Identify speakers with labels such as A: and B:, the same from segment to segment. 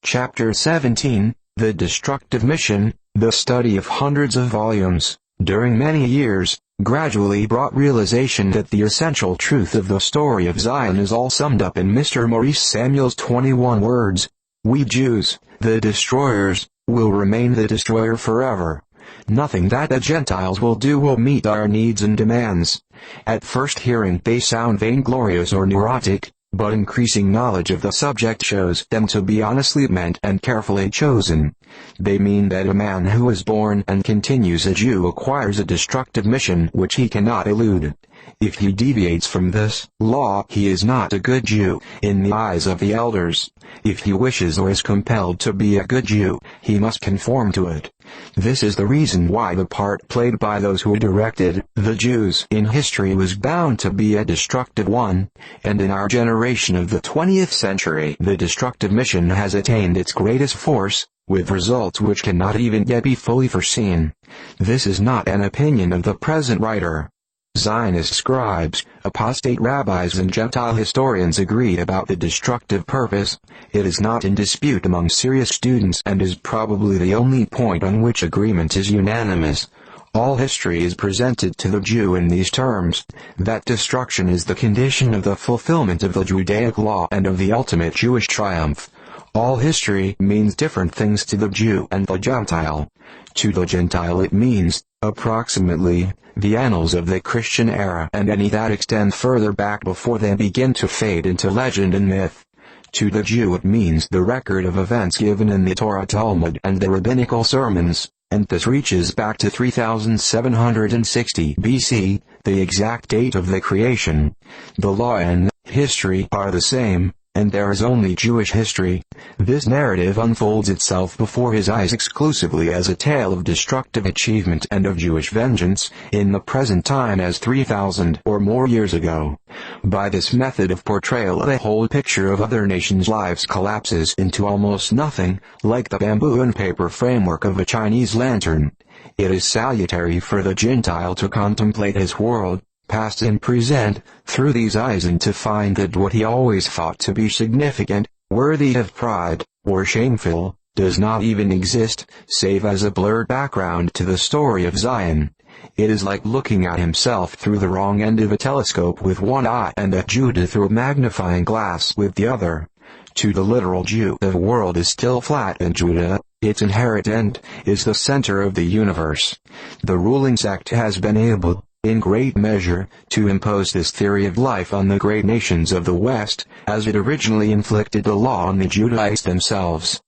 A: Chapter 17, The Destructive Mission. The study of hundreds of volumes, during many years, gradually brought realization that the essential truth of the story of Zion is all summed up in Mr. Maurice Samuel's 21 words. We Jews, the destroyers, will remain the destroyer forever. Nothing that the Gentiles will do will meet our needs and demands. At first hearing they sound vainglorious or neurotic, but increasing knowledge of the subject shows them to be honestly meant and carefully chosen. They mean that a man who is born and continues a Jew acquires a destructive mission which he cannot elude. If he deviates from this law, he is not a good Jew in the eyes of the elders. If he wishes or is compelled to be a good Jew, he must conform to it. This is the reason why the part played by those who directed the Jews in history was bound to be a destructive one, and in our generation of the 20th century the destructive mission has attained its greatest force, with results which cannot even yet be fully foreseen. This is not an opinion of the present writer. Zionist scribes, apostate rabbis and Gentile historians agree about the destructive purpose. It is not in dispute among serious students and is probably the only point on which agreement is unanimous. All history is presented to the Jew in these terms, that destruction is the condition of the fulfillment of the Judaic law and of the ultimate Jewish triumph. All history means different things to the Jew and the Gentile. To the Gentile it means, approximately, the annals of the Christian era and any that extend further back before they begin to fade into legend and myth. To the Jew it means the record of events given in the Torah, Talmud and the rabbinical sermons, and this reaches back to 3760 BC, the exact date of the creation. The law and history are the same, and there is only Jewish history. This narrative unfolds itself before his eyes exclusively as a tale of destructive achievement and of Jewish vengeance, in the present time as 3,000 or more years ago. By this method of portrayal the whole picture of other nations' lives collapses into almost nothing, like the bamboo and paper framework of a Chinese lantern. It is salutary for the Gentile to contemplate his world, past and present, through these eyes and to find that what he always thought to be significant, worthy of pride, or shameful, does not even exist, save as a blurred background to the story of Zion. It is like looking at himself through the wrong end of a telescope with one eye and at Judah through a magnifying glass with the other. To the literal Jew the world is still flat and Judah, its inherent end, is the center of the universe. The ruling sect has been able, in great measure, to impose this theory of life on the great nations of the West, as it originally inflicted the law on the Judahites themselves.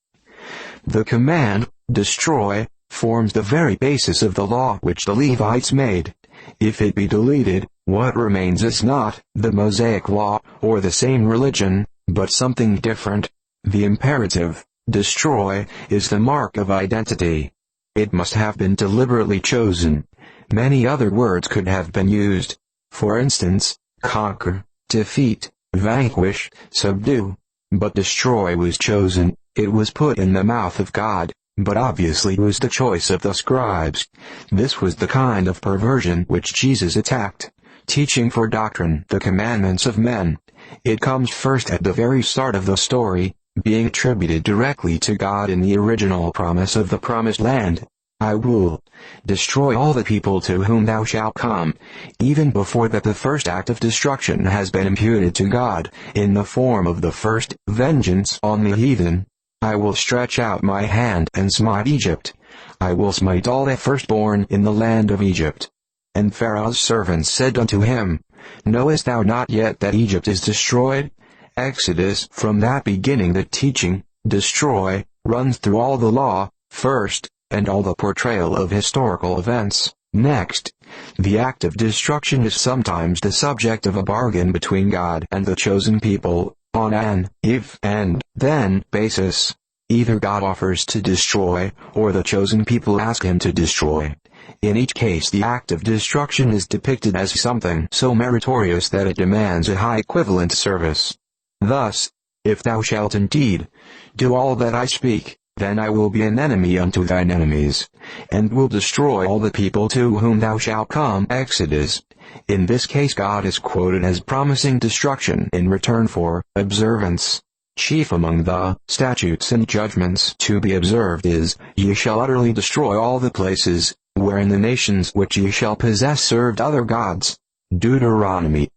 A: The command, destroy, forms the very basis of the law which the Levites made. If it be deleted, what remains is not the Mosaic law, or the same religion, but something different. The imperative, destroy, is the mark of identity. It must have been deliberately chosen. Many other words could have been used. For instance, conquer, defeat, vanquish, subdue. But destroy was chosen. It was put in the mouth of God, but obviously was the choice of the scribes. This was the kind of perversion which Jesus attacked, teaching for doctrine the commandments of men. It comes first at the very start of the story, being attributed directly to God in the original promise of the promised land. I will destroy all the people to whom thou shalt come, even before that the first act of destruction has been imputed to God, in the form of the first vengeance on the heathen. I will stretch out my hand and smite Egypt. I will smite all the firstborn in the land of Egypt. And Pharaoh's servants said unto him, Knowest thou not yet that Egypt is destroyed? Exodus. From that beginning the teaching, destroy, runs through all the law, first, and all the portrayal of historical events, next. The act of destruction is sometimes the subject of a bargain between God and the chosen people, on an if and then basis. Either God offers to destroy, or the chosen people ask him to destroy. In each case the act of destruction is depicted as something so meritorious that it demands a high equivalent service. Thus, if thou shalt indeed do all that I speak, then I will be an enemy unto thine enemies, and will destroy all the people to whom thou shalt come. Exodus. In this case God is quoted as promising destruction in return for observance. Chief among the statutes and judgments to be observed is, ye shall utterly destroy all the places, wherein the nations which ye shall possess served other gods. Deuteronomy.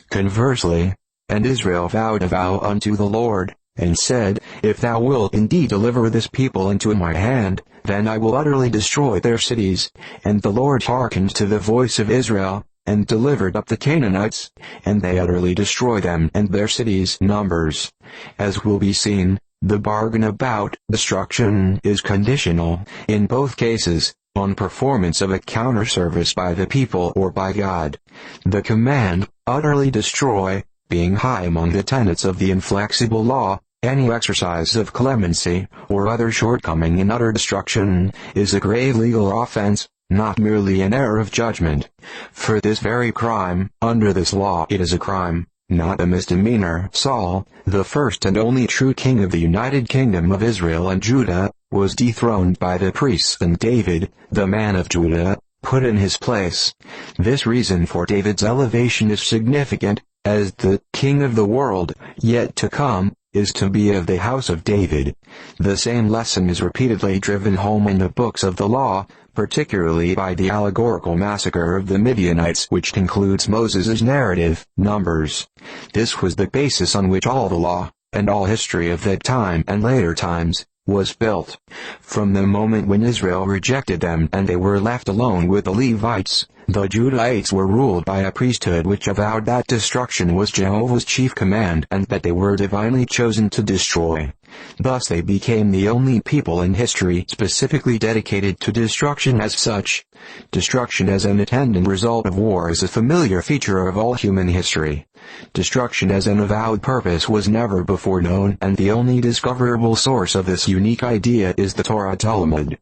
A: Conversely, and Israel vowed a vow unto the Lord, and said, If thou wilt indeed deliver this people into my hand, then I will utterly destroy their cities. And the Lord hearkened to the voice of Israel, and delivered up the Canaanites, and they utterly destroyed them and their cities. Numbers. As will be seen, the bargain about destruction is conditional, in both cases, on performance of a counter-service by the people or by God. The command, utterly destroy, being high among the tenets of the inflexible law, any exercise of clemency, or other shortcoming in utter destruction, is a grave legal offense, not merely an error of judgment. For this very crime, under this law it is a crime, not a misdemeanor. Saul, the first and only true king of the United Kingdom of Israel and Judah, was dethroned by the priests, and David, the man of Judah, put in his place. This reason for David's elevation is significant, as the king of the world, yet to come, is to be of the house of David. The same lesson is repeatedly driven home in the books of the law, particularly by the allegorical massacre of the Midianites which concludes Moses' narrative, Numbers. This was the basis on which all the law, and all history of that time and later times, was built. From the moment when Israel rejected them and they were left alone with the Levites, the Judahites were ruled by a priesthood which avowed that destruction was Jehovah's chief command and that they were divinely chosen to destroy. Thus they became the only people in history specifically dedicated to destruction as such. Destruction as an attendant result of war is a familiar feature of all human history. Destruction as an avowed purpose was never before known, and the only discoverable source of this unique idea is the Torah Talmud.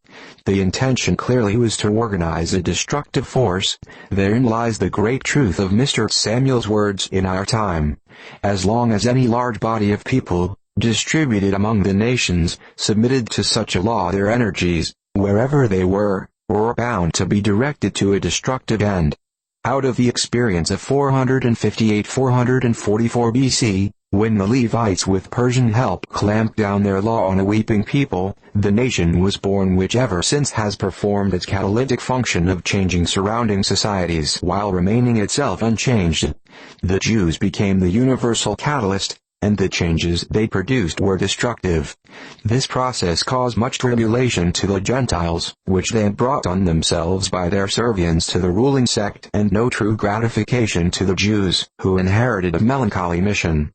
A: The intention clearly was to organize a destructive force. Therein lies the great truth of Mr. Samuel's words in our time. As long as any large body of people, distributed among the nations, submitted to such a law, their energies, wherever they were bound to be directed to a destructive end. Out of the experience of 458-444 BC, when the Levites with Persian help clamped down their law on a weeping people, the nation was born which ever since has performed its catalytic function of changing surrounding societies while remaining itself unchanged. The Jews became the universal catalyst, and the changes they produced were destructive. This process caused much tribulation to the Gentiles, which they had brought on themselves by their servience to the ruling sect, and no true gratification to the Jews, who inherited a melancholy mission.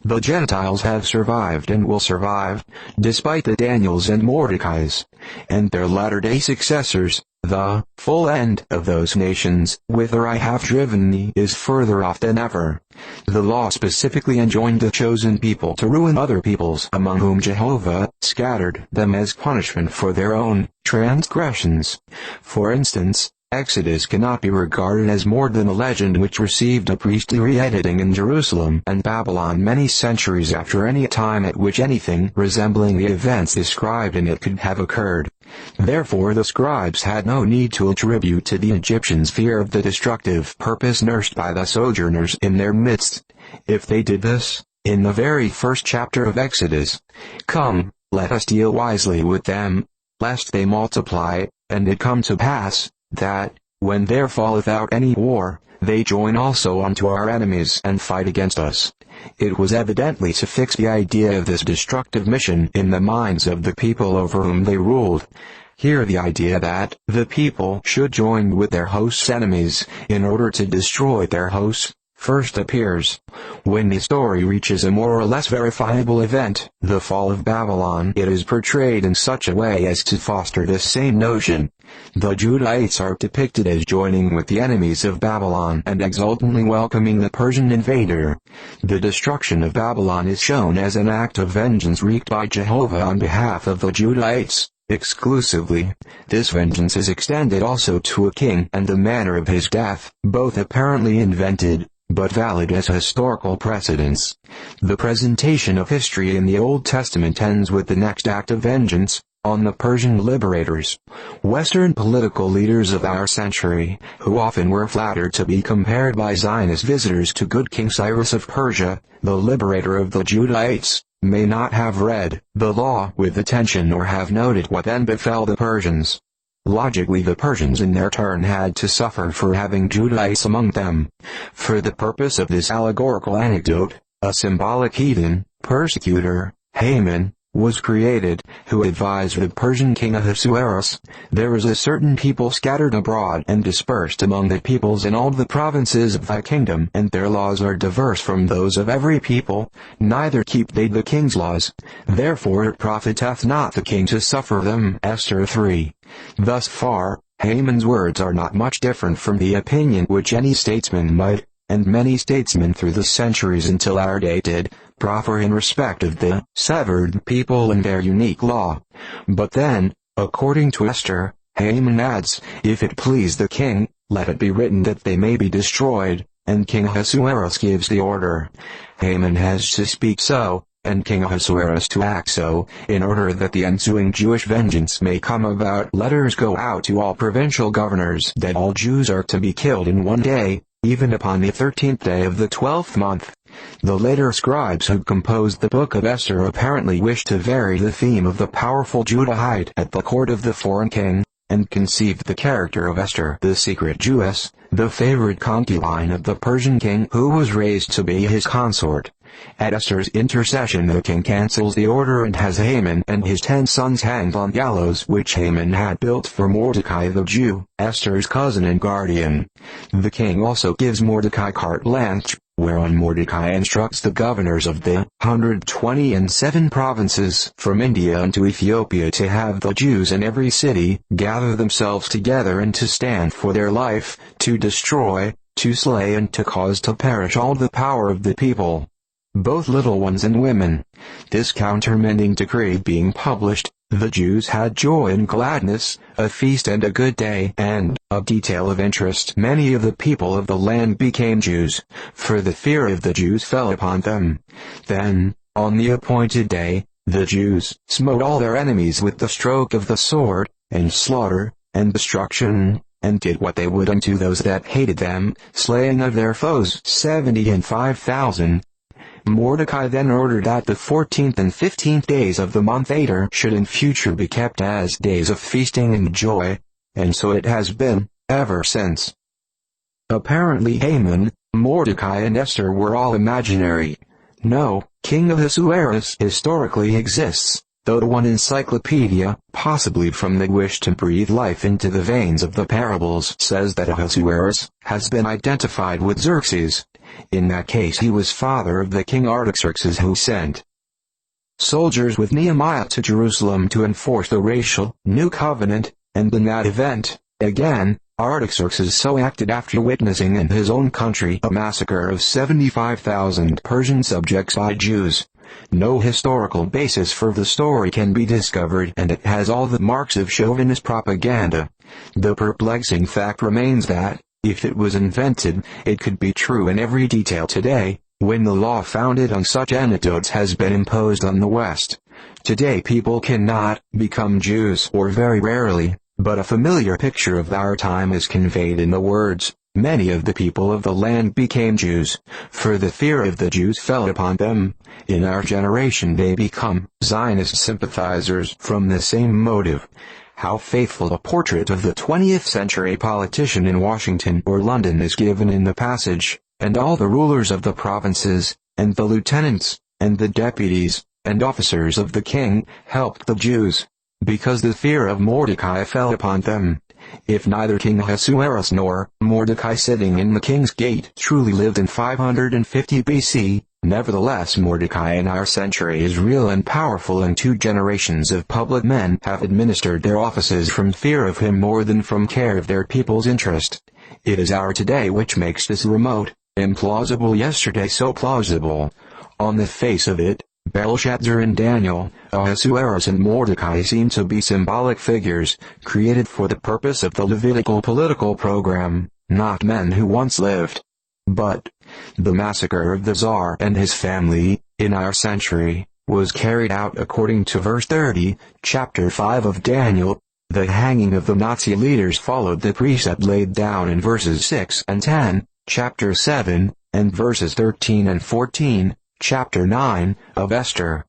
A: The Gentiles have survived and will survive, despite the Daniels and Mordecais, and their latter-day successors. The full end of those nations, whither I have driven thee, is further off than ever. The law specifically enjoined the chosen people to ruin other peoples among whom Jehovah scattered them as punishment for their own transgressions. For instance, Exodus cannot be regarded as more than a legend which received a priestly re-editing in Jerusalem and Babylon many centuries after any time at which anything resembling the events described in it could have occurred. Therefore the scribes had no need to attribute to the Egyptians fear of the destructive purpose nursed by the sojourners in their midst. If they did this, in the very first chapter of Exodus, "Come, let us deal wisely with them, lest they multiply, and it come to pass, that, when there falleth out any war, they join also unto our enemies and fight against us." It was evidently to fix the idea of this destructive mission in the minds of the people over whom they ruled. Here the idea that the people should join with their hosts' enemies in order to destroy their hosts first appears. When the story reaches a more or less verifiable event, the fall of Babylon, it is portrayed in such a way as to foster this same notion. The Judahites are depicted as joining with the enemies of Babylon and exultantly welcoming the Persian invader. The destruction of Babylon is shown as an act of vengeance wreaked by Jehovah on behalf of the Judahites exclusively. This vengeance is extended also to a king and the manner of his death, both apparently invented, but valid as historical precedents. The presentation of history in the Old Testament ends with the next act of vengeance on the Persian liberators. Western political leaders of our century, who often were flattered to be compared by Zionist visitors to good King Cyrus of Persia, the liberator of the Judahites, may not have read the law with attention or have noted what then befell the Persians. Logically, the Persians in their turn had to suffer for having Judahites among them. For the purpose of this allegorical anecdote, a symbolic heathen, persecutor, Haman, was created, who advised the Persian king Ahasuerus, "There is a certain people scattered abroad and dispersed among the peoples in all the provinces of thy kingdom, and their laws are diverse from those of every people, neither keep they the king's laws. Therefore it profiteth not the king to suffer them." Esther 3. Thus far, Haman's words are not much different from the opinion which any statesman might, and many statesmen through the centuries until our day did, proffer in respect of the severed people and their unique law. But then, according to Esther, Haman adds, "If it please the king, let it be written that they may be destroyed," and King Ahasuerus gives the order. Haman has to speak so, and King Ahasuerus to act so, in order that the ensuing Jewish vengeance may come about. Letters go out to all provincial governors that all Jews are to be killed in one day, even upon the 13th day of the 12th month. The later scribes who composed the book of Esther apparently wished to vary the theme of the powerful Judahite at the court of the foreign king, and conceived the character of Esther, the secret Jewess, the favorite concubine of the Persian king who was raised to be his consort. At Esther's intercession the king cancels the order and has Haman and his 10 sons hanged on gallows which Haman had built for Mordecai the Jew, Esther's cousin and guardian. The king also gives Mordecai carte blanche, whereon Mordecai instructs the governors of the 127 provinces from India unto Ethiopia to have the Jews in every city gather themselves together and to stand for their life, to destroy, to slay and to cause to perish all the power of the people, both little ones and women. This countermanding decree being published, the Jews had joy and gladness, a feast and a good day, and, of detail of interest, many of the people of the land became Jews, for the fear of the Jews fell upon them. Then, on the appointed day, the Jews smote all their enemies with the stroke of the sword, and slaughter, and destruction, and did what they would unto those that hated them, slaying of their foes 75,000. Mordecai then ordered that the 14th and 15th days of the month Adar should in future be kept as days of feasting and joy, and so it has been, ever since. Apparently Haman, Mordecai and Esther were all imaginary. No, King Ahasuerus historically exists, though one encyclopedia, possibly from the wish to breathe life into the veins of the parables, says that Ahasuerus has been identified with Xerxes. In that case he was father of the king Artaxerxes, who sent soldiers with Nehemiah to Jerusalem to enforce the racial new covenant, and in that event, again, Artaxerxes so acted after witnessing in his own country a massacre of 75,000 Persian subjects by Jews. No historical basis for the story can be discovered, and it has all the marks of chauvinist propaganda. The perplexing fact remains that, if it was invented, it could be true in every detail today, when the law founded on such anecdotes has been imposed on the West. Today people cannot become Jews, or very rarely, but a familiar picture of our time is conveyed in the words, "Many of the people of the land became Jews, for the fear of the Jews fell upon them." In our generation they become Zionist sympathizers from the same motive. How faithful a portrait of the 20th century politician in Washington or London is given in the passage, "And all the rulers of the provinces, and the lieutenants, and the deputies, and officers of the king, helped the Jews, because the fear of Mordecai fell upon them." If neither King Ahasuerus nor Mordecai sitting in the king's gate truly lived in 550 BC, nevertheless Mordecai in our century is real and powerful, and 2 generations of public men have administered their offices from fear of him more than from care of their people's interest. It is our today which makes this remote, implausible yesterday so plausible. On the face of it, Belshazzar and Daniel, Ahasuerus and Mordecai seem to be symbolic figures, created for the purpose of the Levitical political program, not men who once lived. But the massacre of the Tsar and his family, in our century, was carried out according to verse 30, chapter 5 of Daniel. The hanging of the Nazi leaders followed the precept laid down in verses 6 and 10, chapter 7, and verses 13 and 14, Chapter 9 of Esther.